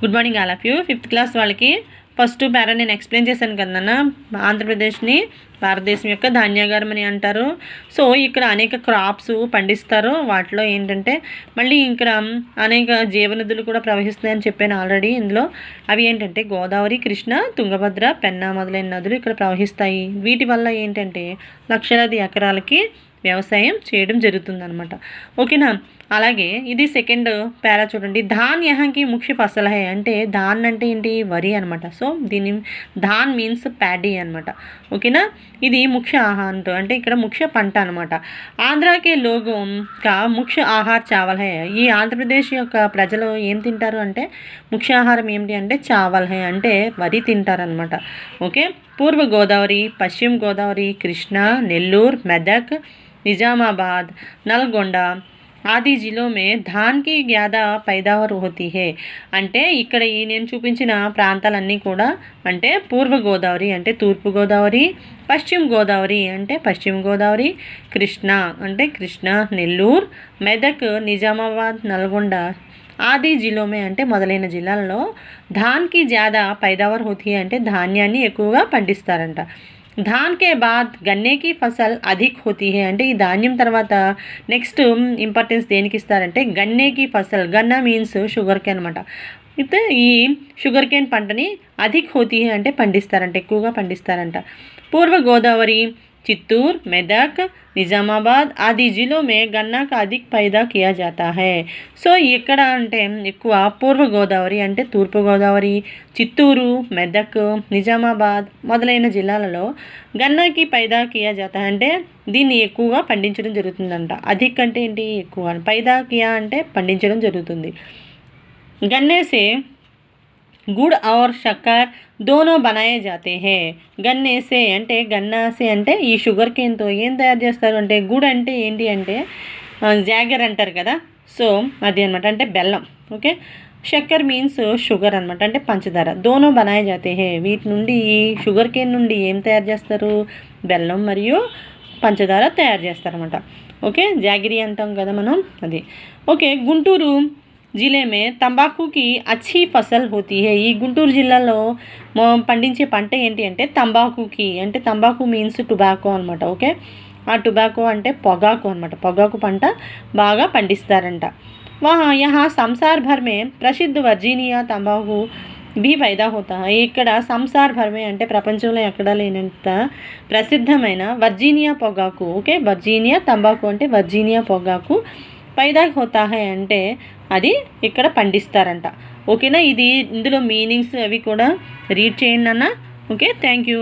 Good morning all of you. 5th class వాళ్ళకి first పేరా నేను explain చేశాను కదన్నా. ఆంధ్రప్రదేశ్ని భారతదేశం యొక్క ధాన్యాగారం అని అంటారు. సో ఇక్కడ అనేక క్రాప్స్ పండిస్తారు. వాటిలో ఏంటంటే మళ్ళీ ఇక్కడ అనేక జీవనదులు కూడా ప్రవహిస్తాయని చెప్పాను ఆల్రెడీ. ఇందులో అవి ఏంటంటే గోదావరి, కృష్ణ, తుంగభద్ర, పెన్నా మొదలైన నదులు ఇక్కడ ప్రవహిస్తాయి. వీటి వల్ల ఏంటంటే లక్షలాది ఎకరాలకి వ్యవసాయం చేయడం జరుగుతుందన్నమాట. ఓకేనా. అలాగే ఇది సెకండ్ పేరా చూడండి. ధాన్ యహాకి ముఖ్య ఫసల్ హై అంటే ధాన్ అంటే ఏంటి, వరి అనమాట. సో దీని ధాన్ మీన్స్ ప్యాడీ అనమాట. ఓకేనా. ఇది ముఖ్య ఆహారం అంటే ఇక్కడ ముఖ్య పంట అనమాట. ఆంధ్రాకే లోగో కా ముఖ్య ఆహార చావల్ హై. ఈ ఆంధ్రప్రదేశ్ యొక్క ప్రజలు ఏం తింటారు అంటే ముఖ్య ఆహారం ఏమిటి అంటే చావల్ హై అంటే వరి తింటారనమాట. ఓకే. పూర్వ గోదావరి, పశ్చిమ గోదావరి, కృష్ణా, నెల్లూరు, మెదక్, నిజామాబాద్, నల్గొండ ఆది జిల్లా మే ధాన్ కి జ్యాదా పైదావారు హోతీ హే అంటే ఇక్కడ ఈ నేను చూపించిన ప్రాంతాలన్నీ కూడా అంటే పూర్వ గోదావరి అంటే తూర్పు గోదావరి, పశ్చిమ గోదావరి అంటే పశ్చిమ గోదావరి, కృష్ణ అంటే కృష్ణ, నెల్లూరు, మెదక్, నిజామాబాద్, నల్గొండ ఆది జిల్లామే అంటే మొదలైన జిల్లాలలో ధాన్కి జ్యాదా పైదావారు హోతీ అంటే ధాన్యాన్ని ఎక్కువగా పండిస్తారంట. ధాన్ కే బాద్ గన్నేకి ఫసల్ అధిక్ హోతీ హే అంటే ఈ ధాన్యం తర్వాత నెక్స్ట్ ఇంపార్టెన్స్ దేనికి ఇస్తారంటే గన్నేకి ఫసల్. గన్నా మీన్స్ షుగర్ కేన్ అనమాట. అయితే ఈ షుగర్ కేన్ పంటని అధిక్ హోతీ హే అంటే పండిస్తారంట, ఎక్కువగా పండిస్తారంట. పూర్వ గోదావరి, చిత్తూరు, మెదక్, నిజామాబాద్ ఆది జిల్లా మే గన్నా కా అధిక్ పైదా కియా జాతా హై. సో ఎక్కడ అంటే ఎక్కువ పూర్వ గోదావరి అంటే తూర్పు గోదావరి, చిత్తూరు, మెదక్, నిజామాబాద్ మొదలైన జిల్లాలలో గన్నాకి పైదా కియా జాతా అంటే దీన్ని ఎక్కువగా పండించడం జరుగుతుందంట. అధిక్ అంటే ఏంటి, ఎక్కువ. పైదా కియా అంటే పండించడం జరుగుతుంది. గన్నే సే गुड़ और शक्कर दोनों बनाए जाते हैं. గన్నే సే అంటే గన్నా సే అంటే ఈ షుగర్ కేన్తో ఏం తయారు చేస్తారు అంటే గుడ్ అంటే ఏంటి అంటే జాగర్ అంటారు కదా. సో అది అనమాట అంటే బెల్లం. ఓకే. షక్కర్ మీన్స్ షుగర్ అనమాట అంటే పంచదార. దోనో బనాయే జాతే హే వీటి నుండి ఈ షుగర్ కేన్ నుండి ఏం తయారు చేస్తారు, బెల్లం మరియు పంచదార తయారు చేస్తారన్నమాట. ఓకే. జాగిరి అంటాం కదా మనం, అది. ఓకే. గుంటూరు జిల్లా మే తంబాకుకి అచ్చి ఫసల్ హోతీ హై. ఈ గుంటూరు జిల్లాలో పండించే పంట ఏంటి అంటే తంబాకుకి అంటే తంబాకు మీన్స్ టొబాకో అనమాట. ఓకే. ఆ టొబాకో అంటే పొగాకు అనమాట. పొగాకు పంట బాగా పండిస్తారంట. వహా యహా సంసార్ భర్ మే ప్రసిద్ధ వర్జీనియా తంబాకు भी पैदा होता है. ఇక్కడ సంసార్ భర్మే అంటే ప్రపంచంలో ఎక్కడా లేనంత ప్రసిద్ధమైన వర్జీనియా పొగాకు. ఓకే. వర్జీనియా తంబాకు అంటే వర్జీనియా పొగాకు పైదా హోతా హై అంటే అది ఇక్కడ పండిస్తారంట. ఓకేనా. ఇది ఇందులో మీనింగ్స్ అవి కూడా రీడ్ చేయండి అన్న. ఓకే. Thank you.